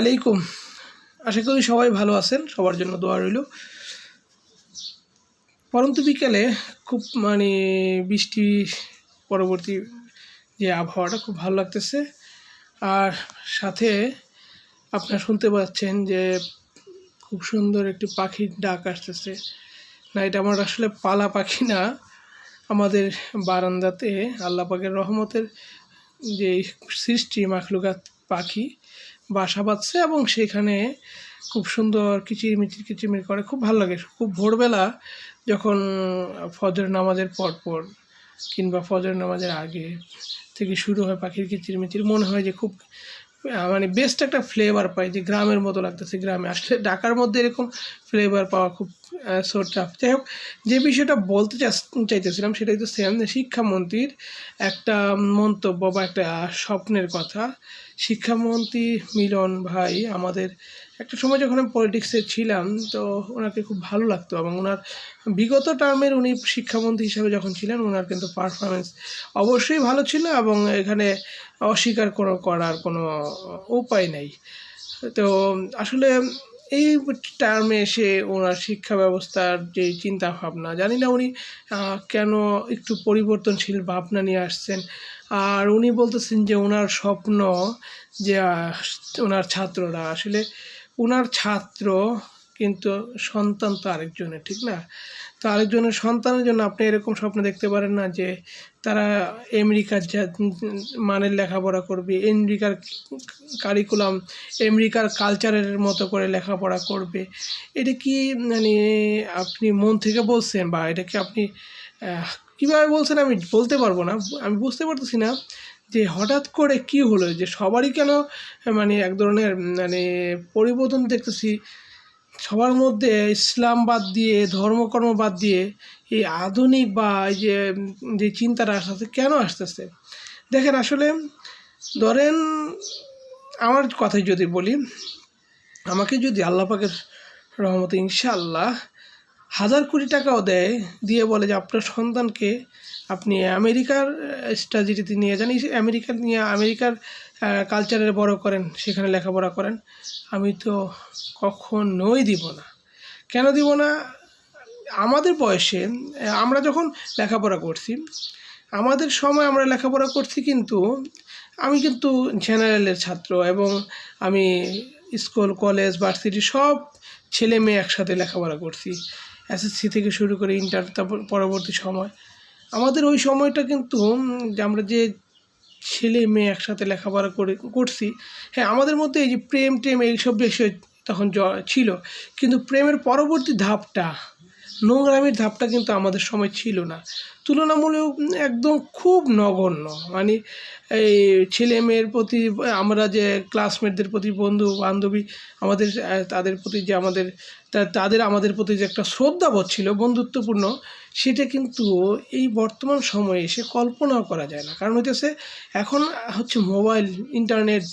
আলাইকুম। আশা করি সবাই ভালো আছেন, সবার জন্য দোয়া রইল। পরন্তু বিকেলে খুব বৃষ্টি পরবর্তী যে আবহাওয়াটা খুব ভালো লাগতেছে। আর সাথে আপনারা শুনতে পাচ্ছেন যে খুব সুন্দর একটি পাখির ডাক আসতেছে। না, এটা আমার আসলে পালা পাখি না, আমাদের বারান্দাতে আল্লাহ পাকের রহমতের যে সৃষ্টি মাখলুকাত পাখি বাসা বাঁধছে এবং সেখানে খুব সুন্দর কিচিরমিচির করে, খুব ভালো লাগে। খুব ভোরবেলা যখন ফজর নামাজের পর কিংবা ফজর নামাজের আগে থেকে শুরু হয় পাখির কিচিরমিচির, মনে হয় যে খুব বেস্ট একটা ফ্লেভার পাই, যে গ্রামের মতো লাগতেছে। গ্রামে আসলে ঢাকার মধ্যে এরকম ফ্লেভার পাওয়া খুব সো টাফ। যাই হোক, যে বিষয়টা বলতে চাইতেছিলাম সেটাই তো সেম, শিক্ষামন্ত্রীর একটা মন্তব্য বা একটা স্বপ্নের কথা। শিক্ষামন্ত্রী মিলন ভাই আমাদের একটা সময় যখন আমি পলিটিক্সে ছিলাম, তো ওনাকে খুব ভালো লাগতো এবং ওনার বিগত টার্মের উনি শিক্ষামন্ত্রী হিসাবে যখন ছিলেন, ওনার কিন্তু পারফরমেন্স অবশ্যই ভালো ছিল এবং এখানে অস্বীকার করার কোনো উপায় নেই। তো আসলে এই টার্মে এসে ওনার শিক্ষা ব্যবস্থার যে চিন্তা ভাবনা, জানি না উনি কেন একটু পরিবর্তনশীল ভাবনা নিয়ে আসছেন। আর উনি বলতেছেন যে ওনার স্বপ্ন যে ওনার ছাত্ররা, আসলে ওনার ছাত্র কিন্তু সন্তান তো আরেকজনের, ঠিক না? তো আরেকজনের সন্তানের জন্য আপনি এরকম স্বপ্ন দেখতে পারেন না যে তারা আমেরিকার মানের লেখাপড়া করবে, আমেরিকার কারিকুলাম, আমেরিকার কালচারের মতো করে লেখাপড়া করবে। এটা কি আপনি মন থেকে বলছেন, বা এটা কি আপনি কীভাবে বলছেন আমি বলতে পারবো না। আমি বুঝতে পারতেছি না যে হঠাৎ করে কি হলো, যে সবারই কেন এক ধরনের পরিবর্তন দেখতেছি। সবার মধ্যে ইসলাম বাদ দিয়ে, ধর্মকর্ম বাদ দিয়ে এই আধুনিক বা যে চিন্তাটা আসতেছে, কেন আসতেছে দেখেন। আসলে ধরেন আমার কথাই যদি বলি, আমাকে যদি আল্লাহ পাকের রহমতে ইনশাআল্লাহ 1000 কোটি টাকাও দেয়, দিয়ে বলে যে আপনার সন্তানকে আপনি আমেরিকার স্টাডিতে নিয়ে যান, আমেরিকার কালচারের বড় করেন, সেখানে লেখাপড়া করেন, আমি তো কখনোই দিব না। কেন দিব না? আমাদের বয়সে আমরা যখন লেখাপড়া করছি, আমাদের সময় আমরা লেখাপড়া করছি, কিন্তু আমি কিন্তু জেনারেলের ছাত্র এবং আমি স্কুল, কলেজ, ভার্সিটি সব ছেলে মেয়ে একসাথে লেখাপড়া করছি, এসএসসি থেকে শুরু করে ইন্টার, তারপর পরবর্তী সময়। আমাদের ওই সময়টা কিন্তু আমরা যে ছেলে মেয়ে একসাথে লেখাপড়া করছি, হ্যাঁ, আমাদের মধ্যে এই যে প্রেম টেম এইসব বিষয় তখন ছিল, কিন্তু প্রেমের পরবর্তী ধাপটা, নোংরামির ধাপটা কিন্তু আমাদের সময় ছিল না। তুলনামূলক একদম খুব নগণ্য। এই ছেলে মেয়ের প্রতি, আমরা যে ক্লাসমেটদের প্রতি, বন্ধু বান্ধবী, তাদের প্রতি যে আমাদের প্রতি যে একটা শ্রদ্ধাবোধ ছিল, বন্ধুত্বপূর্ণ, সেটা কিন্তু এই বর্তমান সময়ে এসে কল্পনাও করা যায় না। কারণ এখন মোবাইল, ইন্টারনেট,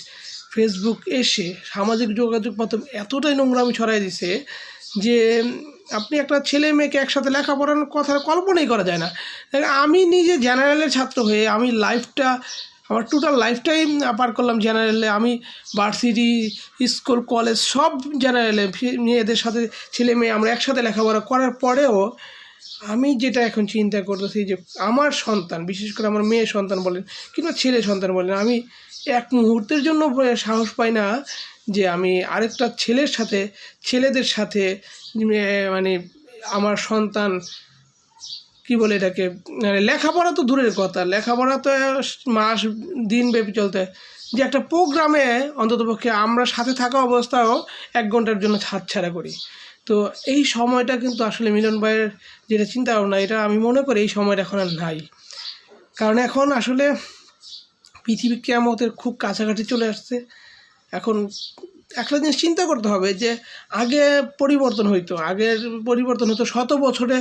ফেসবুক এসে সামাজিক যোগাযোগ মাধ্যম এতটাই নোংরামি ছড়াই দিছে যে আপনি একটা ছেলে মেয়েকে একসাথে লেখাপড়ার কথা কল্পনাই করা যায় না। আমি নিজে জেনারেলের ছাত্র হয়ে আমার টোটাল লাইফটাই পার করলাম জেনারেলে। আমি ভার্সিটি, স্কুল, কলেজ সব জেনারেলে, মেয়েদের সাথে ছেলে মেয়ে আমরা একসাথে লেখাপড়া করার পরেও আমি যেটা এখন চিন্তা করতেছি যে আমার সন্তান, বিশেষ করে আমার মেয়ে সন্তান বলেন কিংবা ছেলে সন্তান বলেন, আমি এক মুহূর্তের জন্য সাহস পাই না যে আমি আরেকটা ছেলেদের সাথে আমার সন্তান কি বলে এটাকে, লেখাপড়া তো দূরের কথা, লেখাপড়া তো মাস দিন ব্যাপী চলতে, যে একটা প্রোগ্রামে অন্ততপক্ষে আমরা সাথে থাকা অবস্থাও 1 ঘন্টার জন্য হাতছাড়া করি। তো এই সময়টা কিন্তু আসলে মিলন ভাইয়ের যেটা চিন্তা ভাবনা, এটা আমি মনে করি এই সময়টা এখন আর নাই। কারণ এখন আসলে পৃথিবী কিয়ামতের খুব কাছাকাছি চলে আসছে। এখন একটা জিনিস চিন্তা করতে হবে যে আগের পরিবর্তন হতো 100 বছরে,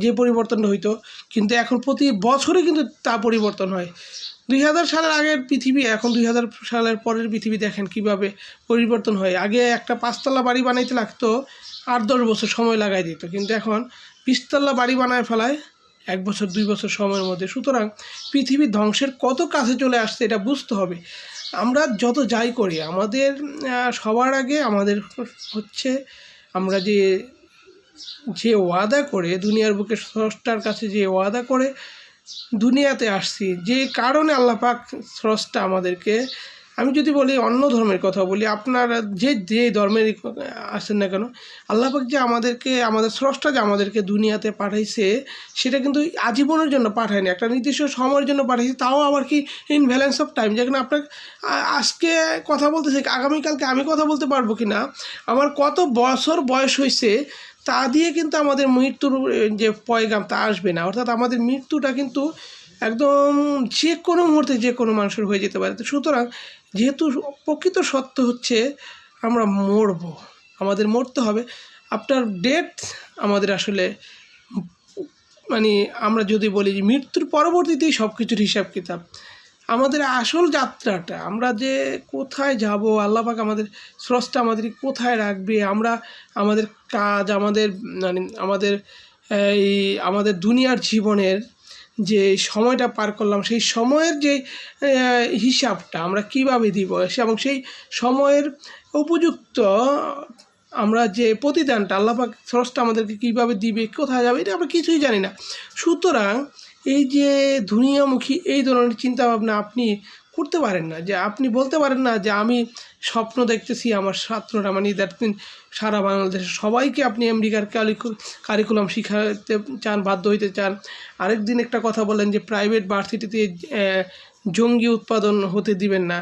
যে পরিবর্তনটা হইতো, কিন্তু এখন প্রতি বছরে কিন্তু তা পরিবর্তন হয়। 2000 সালের আগের পৃথিবী, এখন 2000 সালের পরের পৃথিবী দেখেন কিভাবে পরিবর্তন হয়। আগে একটা 5 তলা বাড়ি বানাইতে লাগতো 8-10 বছর সময় লাগাই দিত, কিন্তু এখন 20 তলা বাড়ি বানায় ফেলায় 1 বছর 2 বছর সময়ের মধ্যে। সুতরাং পৃথিবী ধ্বংসের কত কাছে চলে আসছে এটা বুঝতে হবে। আমরা যত যাই করি আমাদের সবার আগে আমাদের হচ্ছে আমরা যে ওয়াদা করে দুনিয়ার বুকে স্রষ্টার কাছে যে ওয়াদা করে দুনিয়াতে আসছি, যে কারণে আল্লাহ পাক স্রষ্টা আমাদেরকে, আমি যদি বলি অন্য ধর্মের কথা বলি, আপনারা যে ধর্মের আসেন না কেন, আল্লাহ পাক যে আমাদেরকে, আমাদের স্রষ্টা যে আমাদেরকে দুনিয়াতে পাঠাইছে, সেটা কিন্তু আজীবনের জন্য পাঠায়নি, একটা নির্দিষ্ট সময়ের জন্য পাঠাইছে, তাও আবার কি ইন ব্যালেন্স অফ টাইম। যেখানে আপনার আজকে কথা বলতেছে, আগামীকালকে আমি কথা বলতে পারবো কি না, আমার কত বছর বয়স হয়েছে তা দিয়ে কিন্তু আমাদের মৃত্যুর যে পয়গাম তা আসবে না। অর্থাৎ আমাদের মৃত্যুটা কিন্তু একদম যে কোনো মুহূর্তে যে কোনো মানুষের হয়ে যেতে পারে। তো সুতরাং যেহেতু প্রকৃত সত্য হচ্ছে আমরা মরব, আমাদের মরতে হবে। আফটার ডেথ আমাদের আসলে মানে আমরা যদি বলি যে মৃত্যুর পরবর্তীতেই সব কিছুর হিসাব কিতাব, আমাদের আসল যাত্রাটা আমরা যে কোথায় যাব, আল্লাহ পাক আমাদের স্রষ্টা আমাদের কোথায় রাখবে, আমরা আমাদের কাজ, আমাদের মানে আমাদের দুনিয়ার জীবনের যে সময়টা পার করলাম, সেই সময়ের যে হিসাবটা আমরা কিভাবে দিব, এবং সেই সময়ের উপযুক্ত আমরা যে প্রতিদানটা আল্লাহ পাক স্রষ্টা আমাদেরকে কীভাবে দিবে, কোথায় যাবে, এটা আমরা কিছুই জানি না। সুতরাং এই যে দুনিয়ামুখী এই ধরনের চিন্তাভাবনা আপনি করতে পারেন না, যে আপনি বলতে পারেন না যে আমি স্বপ্ন দেখতেছি আমার ছাত্ররা, মানে দ্যাট মিন সারা বাংলাদেশের সবাইকে আপনি আমেরিকার কারিকুলাম শিখাতে চান, বাধ্য হইতে চান। আরেকদিন একটা কথা বলেন যে প্রাইভেট ভার্সিটিতে জঙ্গি উৎপাদন হতে দিবেন না।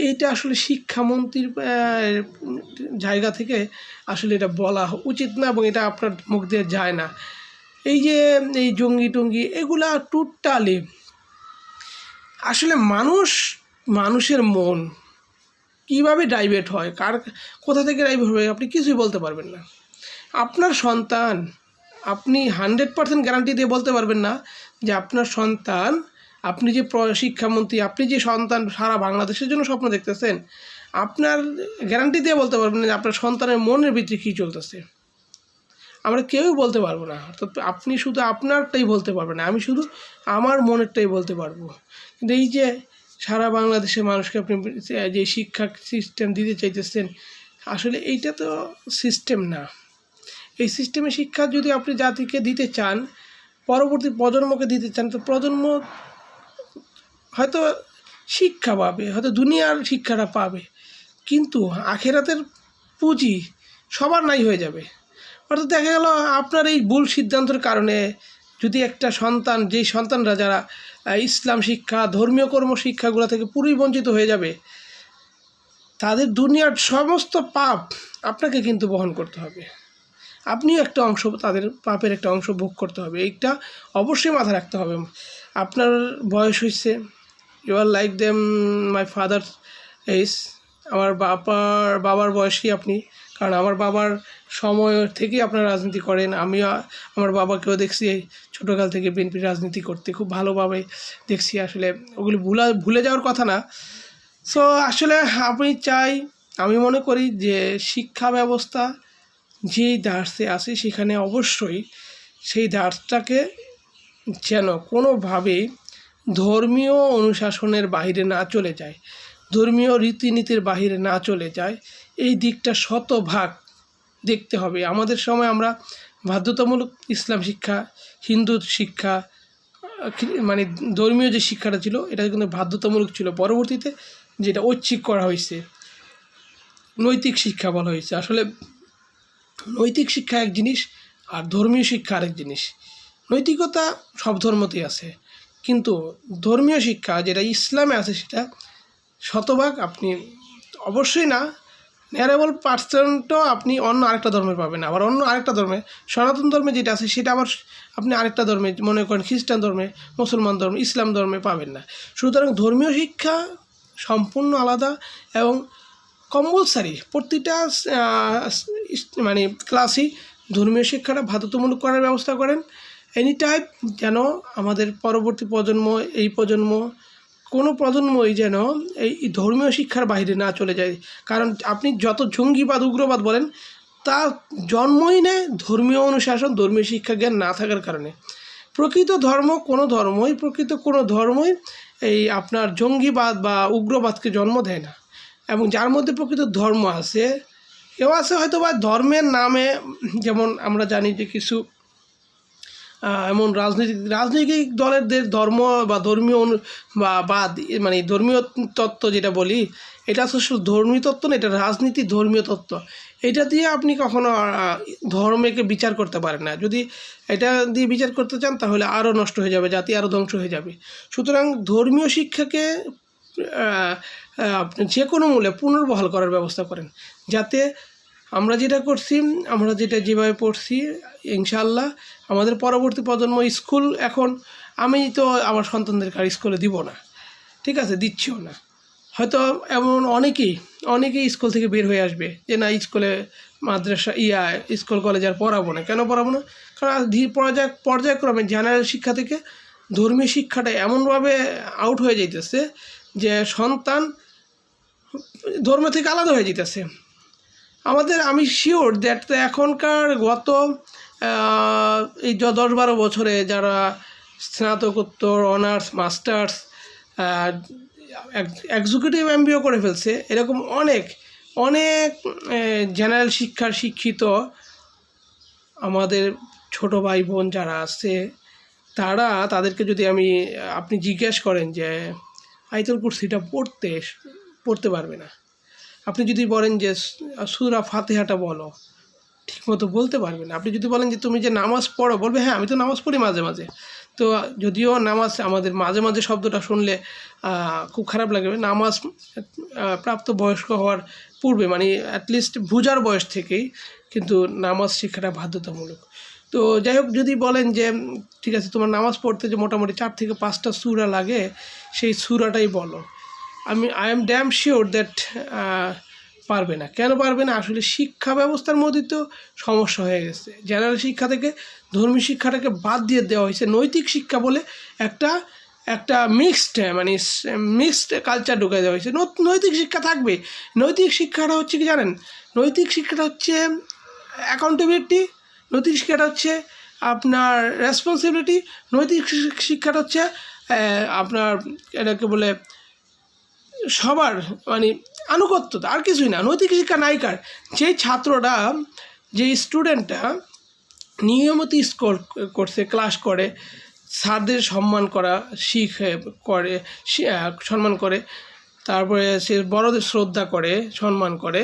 এইটা আসলে শিক্ষামন্ত্রীর জায়গা থেকে আসলে এটা বলা উচিত না, এবং এটা আপনার মুখ দিয়ে যায় না। এই যে এই জঙ্গি টঙ্গি এগুলা টোটালি আসলে মানুষের মন কীভাবে ডাইভার্ট হয়, কোথা থেকে ডাইভার্ট হয় আপনি কিছুই বলতে পারবেন না। আপনার সন্তান, আপনি 100% গ্যারান্টি দিয়ে বলতে পারবেন না যে আপনার সন্তান, আপনি যে শিক্ষামন্ত্রী, আপনি যে সন্তান সারা বাংলাদেশের জন্য স্বপ্ন দেখতেছেন, আপনার গ্যারান্টি দিয়ে বলতে পারবেন না যে আপনার সন্তানের মনের ভিতরে কী চলতেছে। আমরা কেউই বলতে পারবো না। অর্থাৎ আপনি শুধু আপনারটাই বলতে পারবেন না, আমি শুধু আমার মনেরটাই বলতে পারবো। কিন্তু এই যে সারা বাংলাদেশের মানুষকে আপনি যে শিক্ষা সিস্টেম দিতে চাইতেছেন, আসলে এইটা তো সিস্টেম না। এই সিস্টেমে শিক্ষা যদি আপনি জাতিকে দিতে চান, পরবর্তী প্রজন্মকে দিতে চান, তো প্রজন্ম হয়তো শিক্ষা পাবে, হয়তো দুনিয়ার শিক্ষাটা পাবে, কিন্তু আখেরাতের পুঁজি সবার নাই হয়ে যাবে। অর্থাৎ দেখা গেল আপনার এই ভুল সিদ্ধান্তের কারণে যদি একটা সন্তান, যেই সন্তানরা যারা ইসলাম শিক্ষা, ধর্মীয় কর্মশিক্ষাগুলো থেকে পুরোই বঞ্চিত হয়ে যাবে, তাদের দুনিয়ার সমস্ত পাপ আপনাকে কিন্তু বহন করতে হবে। আপনিও একটা অংশ, তাদের পাপের একটা অংশ ভোগ করতে হবে। এইটা অবশ্যই মাথায় রাখতে হবে। আপনার বয়স হয়েছে, you are like them my father is, আমার বাবার বয়সী আপনি, কারণ আমার বাবার সময় থেকেই আপনারা রাজনীতি করেন। আমিও আমার বাবাকেও দেখছি ছোটোকাল থেকে বিএনপির রাজনীতি করতে, খুব ভালোভাবে দেখছি। আসলে ওগুলি ভুলে যাওয়ার কথা না। সো আসলে আমি মনে করি যে শিক্ষা ব্যবস্থা যেই দার্সে আছে, সেখানে অবশ্যই সেই দার্সটাকে যেন কোনোভাবেই ধর্মীয় অনুশাসনের বাইরে না চলে যায়, ধর্মীয় রীতিনীতির বাইরে না চলে যায়, এই দিকটা শতভাগ দেখতে হবে। আমাদের সময় আমরা বাধ্যতামূলক ইসলাম শিক্ষা, হিন্দু শিক্ষা, মানে ধর্মীয় যে শিক্ষাটা ছিল এটা কিন্তু বাধ্যতামূলক ছিল। পরবর্তীতে যেটা ঐচ্ছিক করা হয়েছে, নৈতিক শিক্ষা বলা হয়েছে। আসলে নৈতিক শিক্ষা এক জিনিস আর ধর্মীয় শিক্ষা আরেক জিনিস। নৈতিকতা সব ধর্মতেই আছে, কিন্তু ধর্মীয় শিক্ষা যেটা ইসলামে আছে সেটা শতভাগ আপনি অবশ্যই না, নিয়ারেবল পার্সেন্টও আপনি অন্য আরেকটা ধর্মে পাবেন। আবার অন্য আরেকটা ধর্মে, সনাতন ধর্মে যেটা আছে সেটা আবার আপনি আরেকটা ধর্মে, মনে করেন খ্রিস্টান ধর্মে, মুসলমান ধর্মে, ইসলাম ধর্মে পাবেন না। সুতরাং ধর্মীয় শিক্ষা সম্পূর্ণ আলাদা এবং কম্পালসারি। প্রতিটা মানে ক্লাসই ধর্মীয় শিক্ষাটা বাধ্যতামূলক করার ব্যবস্থা করেন। এনি টাইপ যেন আমাদের পরবর্তী প্রজন্ম, এই প্রজন্ম, কোনো প্রজন্মই যেন এই ধর্মীয় শিক্ষার বাইরে না চলে যায়। কারণ আপনি যত জঙ্গিবাদ, উগ্রবাদ বলেন, তা জন্মই নেয় ধর্মীয় অনুশাসন, ধর্মীয় শিক্ষা জ্ঞান না থাকার কারণে। প্রকৃত কোনো ধর্মই এই আপনার জঙ্গিবাদ বা উগ্রবাদকে জন্ম দেয় না, এবং যার মধ্যে প্রকৃত ধর্ম আছে। কেউ আছে হয়তো বা ধর্মের নামে, যেমন আমরা জানি যে কিছু এমন রাজনৈতিক দলের ধর্ম বা ধর্মীয় বা বাদ, মানে ধর্মীয় তত্ত্ব যেটা বলি, এটা আসলে ধর্মীয় তত্ত্ব না, এটা রাজনীতি ধর্মীয় তত্ত্ব। এটা দিয়ে আপনি কখনো ধর্মকে বিচার করতে পারেন না। যদি এটা দিয়ে বিচার করতে চান তাহলে আরও নষ্ট হয়ে যাবে, জাতি আরও ধ্বংস হয়ে যাবে। সুতরাং ধর্মীয় শিক্ষাকে আপনি যে কোনো মূল্যে পুনর্বহাল করার ব্যবস্থা করেন, যাতে আমরা যেটা করছি, আমরা যেভাবে পড়ছি, ইনশাআল্লাহ আমাদের পরবর্তী প্রজন্ম স্কুল, এখন আমি তো আমার সন্তানদেরকে আর স্কুলে দিব না, ঠিক আছে, দিচ্ছিও না। হয়তো এমন অনেকেই স্কুল থেকে বের হয়ে আসবে যে না, স্কুলে মাদ্রাসা স্কুল কলেজ আর পড়াবো না। কেন পড়াবো না? কারণ পর্যায়ক্রমে জেনারেল শিক্ষা থেকে ধর্মীয় শিক্ষাটা এমনভাবে আউট হয়ে যাইতেছে যে সন্তান ধর্ম থেকে আলাদা হয়ে যেতেছে। আমি শিওর দ্যাট এখনকার গত এই 10-12 বছরে যারা স্নাতকোত্তর, অনার্স, মাস্টার্স, এক্সিকিউটিভ MBA করে ফেলছে, এরকম অনেক জেনারেল শিক্ষার শিক্ষিত আমাদের ছোট ভাই বোন যারা আছে, তাদেরকে যদি আপনি জিজ্ঞেস করেন যে আয়াতুল কুরসিটা পড়তে পারবে না। আপনি যদি বলেন যে সূরা ফাতিহাটা বলো, ঠিকমতো বলতে পারবে না। আপনি যদি বলেন যে তুমি যে নামাজ পড়ো, বলবে হ্যাঁ আমি তো নামাজ পড়ি মাঝে মাঝে। তো যদিও নামাজ আমাদের মাঝে মাঝে শব্দটা শুনলে খুব খারাপ লাগবে, নামাজ প্রাপ্ত বয়স্ক হওয়ার পূর্বে, মানে অ্যাটলিস্ট বুঝার বয়স থেকেই কিন্তু নামাজ শিক্ষাটা বাধ্যতামূলক। তো যাই হোক, যদি বলেন যে ঠিক আছে তোমার নামাজ পড়তে যে মোটামুটি 4 থেকে 5টা সূরা লাগে, সেই সূরাটাই বলো, I am damn sure that পারবে না। কেন পারবে না? আসলে শিক্ষা ব্যবস্থার মধ্যে তো সমস্যা হয়ে গেছে। জেনারেল শিক্ষা থেকে ধর্মীয় শিক্ষাটাকে বাদ দিয়ে দেওয়া হয়েছে। নৈতিক শিক্ষা বলে একটা মিক্সড কালচার ঢুকে দেওয়া হয়েছে। নৈতিক শিক্ষা থাকবে। নৈতিক শিক্ষাটা হচ্ছে কি জানেন? নৈতিক শিক্ষাটা হচ্ছে অ্যাকাউন্টেবিলিটি, নৈতিক শিক্ষাটা হচ্ছে আপনার রেসপন্সিবিলিটি, নৈতিক শিক্ষাটা হচ্ছে আপনার এটাকে বলে সবার আনুগত্যতা, আর কিছুই না। নৈতিক শিক্ষা নায়িকার যে ছাত্রটা, যে স্টুডেন্টটা নিয়মিত স্কুল করছে, ক্লাস করে, স্যারদের সম্মান করে, তারপরে সে বড়দের শ্রদ্ধা করে, সম্মান করে,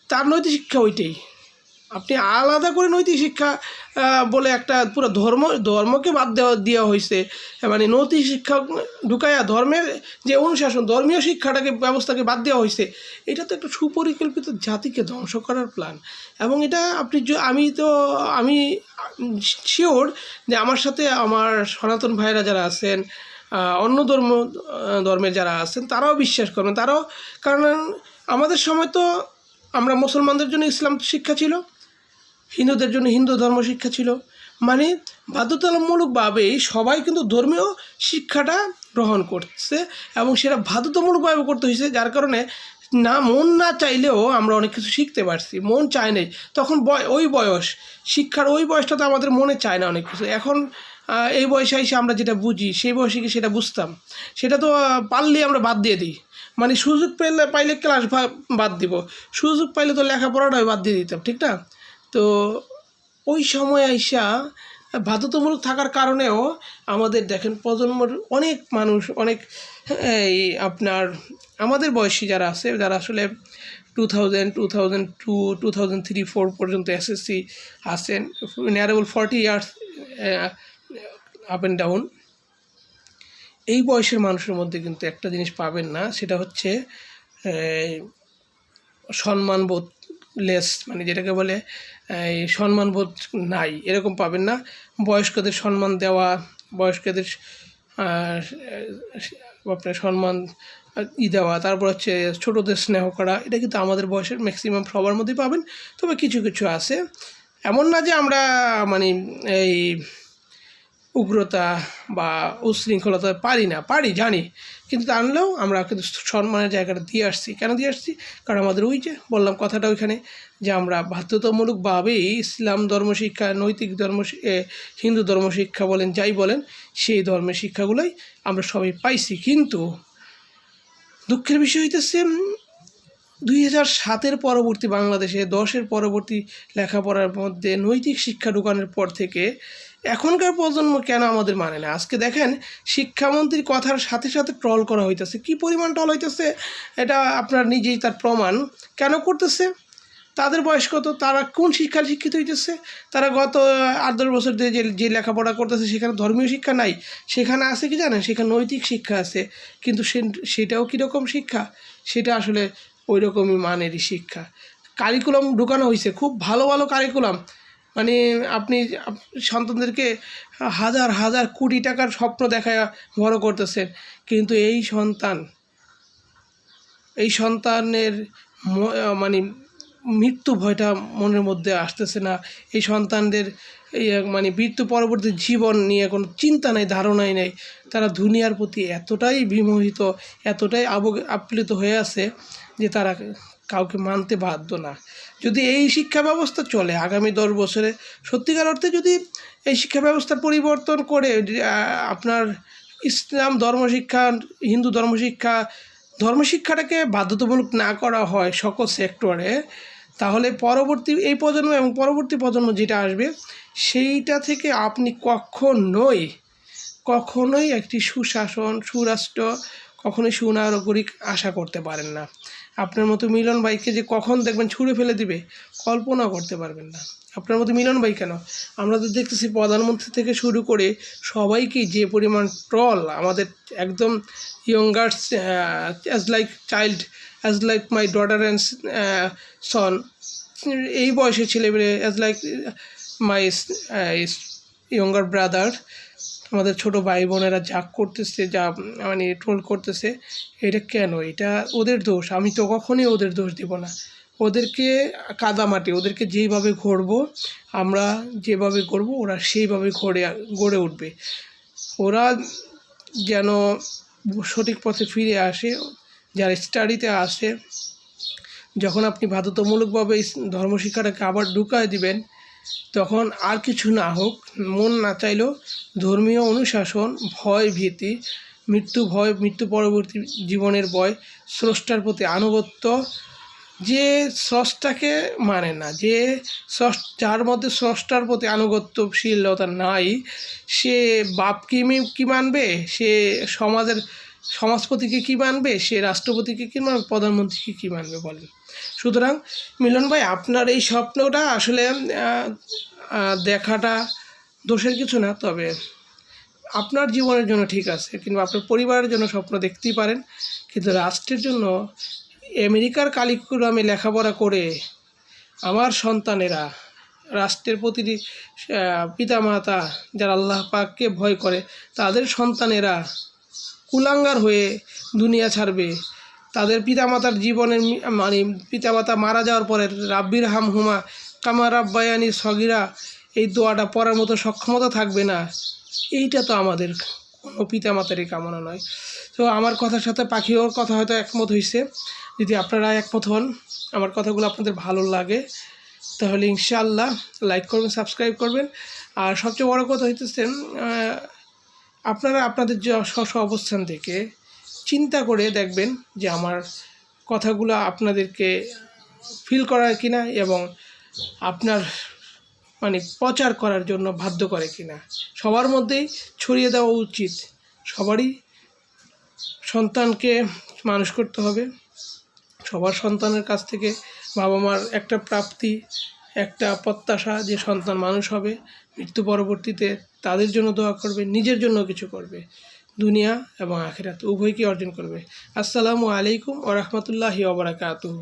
তার নৈতিক শিক্ষা ওইটাই। আপনি আলাদা করে নৈতিক শিক্ষা বলে একটা পুরো ধর্মকে বাদ দেওয়া হয়েছে, নৈতিক শিক্ষা ঢুকাইয়া ধর্মের যে অনুশাসন, ধর্মীয় ব্যবস্থাকে বাদ দেওয়া হয়েছে। এটা তো একটা সুপরিকল্পিত জাতিকে ধ্বংস করার প্ল্যান। এবং এটা আমি শিওর যে আমার সাথে আমার সনাতন ভাইরা যারা আছেন, অন্য ধর্মের যারা আছেন, তারাও বিশ্বাস করবেন। কারণ আমাদের সময় তো আমরা মুসলমানদের জন্য ইসলাম শিক্ষা ছিল, হিন্দুদের জন্য হিন্দু ধর্ম শিক্ষা ছিল। বাধ্যতামূলকভাবেই সবাই কিন্তু ধর্মীয় শিক্ষাটা গ্রহণ করছে, এবং সেটা বাধ্যতামূলকভাবে করতে হয়েছে। যার কারণে মন না চাইলেও আমরা অনেক কিছু শিখতে পারছি। মন চায় নাই তখন, শিক্ষার ওই বয়সটা তো আমাদের মনে চায় না অনেক কিছু। এখন এই বয়সে এসে আমরা যেটা বুঝি, সেই বয়সে কি সেটা বুঝতাম? সেটা তো পারলেই আমরা বাদ দিয়ে দিই। সুযোগ পাইলে ক্লাস বাদ দিব, সুযোগ পাইলে তো লেখাপড়াটাই বাদ দিয়ে দিতাম, ঠিক না? তো ওই সময় আইসা বাধ্যতামূলক থাকার কারণেও আমাদের দেখেন প্রজন্মের অনেক মানুষ, আপনার আমাদের বয়সী যারা আছে, যারা আসলে 2000, 2002, 2003, 2004 পর্যন্ত SSC আছেন, নিয়ারেবল 40 ইয়ার্স আপ অ্যান্ড ডাউন, এই বয়সের মানুষের মধ্যে কিন্তু একটা জিনিস পাবেন না, সেটা হচ্ছে সম্মানবোধ লেস, যেটাকে বলে সম্মানবোধ নাই, এরকম পাবেন না। বয়স্কদের সম্মান দেওয়া, বয়স্কদের আপনার সম্মান দেওয়া, তারপর হচ্ছে ছোটোদের স্নেহ করা, এটা কিন্তু আমাদের বয়সের ম্যাক্সিমাম সবার মধ্যেই পাবেন। তবে কিছু আছে, এমন না যে আমরা এই উগ্রতা বা উচ্ছৃঙ্খলতা পারি জানি, কিন্তু আনলেও আমরা কিন্তু সম্মানের জায়গাটা দিয়ে আসছি। কেন দিয়ে আসছি? কারণ আমাদের ওই যে বললাম কথাটা ওইখানে, যে আমরা বাধ্যতামূলকভাবেই ইসলাম ধর্মশিক্ষা, নৈতিক হিন্দু ধর্মশিক্ষা বলেন, যাই বলেন, সেই ধর্মের শিক্ষাগুলোই আমরা সবাই পাইছি। কিন্তু দুঃখের বিষয় হইতেছে 2007-এর পরবর্তী বাংলাদেশে 10-এর পরবর্তী লেখাপড়ার মধ্যে নৈতিক শিক্ষা ঢুকানোর পর থেকে এখনকার প্রজন্ম কেন আমাদের মানে না। আজকে দেখেন শিক্ষামন্ত্রীর কথার সাথে সাথে ট্রল করা হইতেছে। কি পরিমাণ ট্রল হইতেছে এটা আপনার নিজেই তার প্রমাণ। কেন করতেছে? তাদের বয়স কত? তারা কোন শিক্ষায় শিক্ষিত হইতেছে? তারা গত 8-10 বছর ধরে যে লেখাপড়া করতেছে সেখানে ধর্মীয় শিক্ষা নাই, সেখানে আছে কি জানেন? সেখানে নৈতিক শিক্ষা আছে। কিন্তু সেটাও কীরকম শিক্ষা? সেটা আসলে ওই রকমই মানেরই শিক্ষা। কারিকুলাম ঢুকানো হয়েছে, খুব ভালো ভালো কারিকুলাম। মানে আপনি সন্তানদেরকে হাজার হাজার কোটি টাকার স্বপ্ন দেখায় বড় করতেছেন, কিন্তু এই সন্তানের মানে মৃত্যু ভয়টা মনের মধ্যে আসতেছে না। এই সন্তানদের মানে মৃত্যু পরবর্তী জীবন নিয়ে কোনো চিন্তা নেই, ধারণাই নেই। তারা দুনিয়ার প্রতি এতটাই বিমোহিত, এতটাই আপ্লুত হয়ে আছে যে তারা কাউকে মানতে বাধ্য না। যদি এই শিক্ষা ব্যবস্থা চলে আগামী 10 বছরে, সত্যিকার অর্থে যদি এই শিক্ষা ব্যবস্থার পরিবর্তন করে আপনার ইসলাম ধর্মশিক্ষা, হিন্দু ধর্মশিক্ষাটাকে বাধ্যতামূলক না করা হয় সকল সেক্টরে, তাহলে পরবর্তী এই প্রজন্ম এবং পরবর্তী প্রজন্ম যেটা আসবে সেইটা থেকে আপনি কখনোই একটি সুশাসন, সুরাষ্ট্র, কখনোই সুনাগরিক আশা করতে পারেন না। আপনার মতো মিলন ভাইকে যে কখন দেখবেন ছুঁড়ে ফেলে দিবে, কল্পনা করতে পারবেন না। আপনার মতো মিলন ভাই কেন, আমরা তো দেখতেছি প্রধানমন্ত্রী থেকে শুরু করে সবাইকেই যে পরিমাণ ট্রল, আমাদের একদম youngers as like my daughter and সন, এই বয়সের ছেলেমেয়ে as like my younger brother, আমাদের ছোট ভাই বোনেরা যা করতেছে, যা মানে ট্রোল করতেছে, এটা কেন? এটা ওদের দোষ। আমি তো কখনোই ওদের দোষ দিব না। ওদেরকে কাদামাটি, ওদেরকে যেইভাবে আমরা যেভাবে গড়ব ওরা সেইভাবে গড়ে উঠবে। ওরা যেন সঠিক পথে ফিরে আসে, যারা স্টাডিতে আসে, যখন আপনি বাধ্যতামূলকভাবে ধর্মশিক্ষাটাকে আবার ঢুকায় দিবেন, তখন আর কিছু না হোক, মন না চাইলেও ধর্মীয় অনুশাসন, ভয় ভীতি, মৃত্যু পরবর্তী জীবনের ভয়, স্রষ্টার প্রতি আনুগত্য, যে স্রষ্টাকে মানে না, যার মধ্যে স্রষ্টার প্রতি আনুগত্যশীলতা নাই, সে বাপকে কি মানবে? সে সমাজপতিকে কি মানবে? সে রাষ্ট্রপতিকে কি মানবে? প্রধানমন্ত্রীকে কি মানবে বলেন? সুতরাং মিলন ভাই, আপনার এই স্বপ্নটা আসলে দেখাটা দোষের কিছু না, তবে আপনার জীবনের জন্য ঠিক আছে, কিংবা আপনার পরিবারের জন্য স্বপ্ন দেখতেই পারেন, কিন্তু রাষ্ট্রের জন্য আমেরিকার কারিকুলামে লেখাপড়া করে আমার সন্তানেরা, রাষ্ট্রের প্রতিটি পিতামাতা যারা আল্লাহ পাককে ভয় করে, তাদের সন্তানেরা কুলাঙ্গার হয়ে দুনিয়া ছাড়বে। তাদের পিতামাতার জীবনের মানে পিতামাতা মারা যাওয়ার পরে রাব্বির হামহুমা কামা রাব্বায়ানি সগীরা, এই দোয়াটা পড়ার মতো সক্ষমতা থাকবে না। এইটা তো আমাদের কোনো পিতামাতারই কামনা নয়। তো আমার কথার সাথে পাখিওর কথা হয়তো একমত হয়েছে। যদি আপনারা একমত হন, আমার কথাগুলো আপনাদের ভালো লাগে, তাহলে ইনশাআল্লাহ লাইক করবেন, সাবস্ক্রাইব করবেন। আর সবচেয়ে বড় কথা হইতেছে, আপনারা আপনাদের স্ব অবস্থান থেকে চিন্তা করে দেখবেন যে আমার কথাগুলো আপনাদেরকে ফিল করার কিনা, এবং আপনার মানে প্রচার করার জন্য বাধ্য করে কিনা। সবার মধ্যেই ছড়িয়ে দেওয়া উচিত। সবারই সন্তানকে মানুষ করতে হবে। সবার সন্তানের কাছ থেকে বাবা মার একটা প্রাপ্তি, একটা প্রত্যাশা যে সন্তান মানুষ হবে, মৃত্যু পরবর্তীতে তাদের জন্য দোয়া করবে, নিজের জন্য কিছু করবে, দুনিয়া এবং আখিরাত উভয়কে অর্জন করবে। আসসালামু আলাইকুম ওয়া রাহমাতুল্লাহি ওয়া বারাকাতুহু।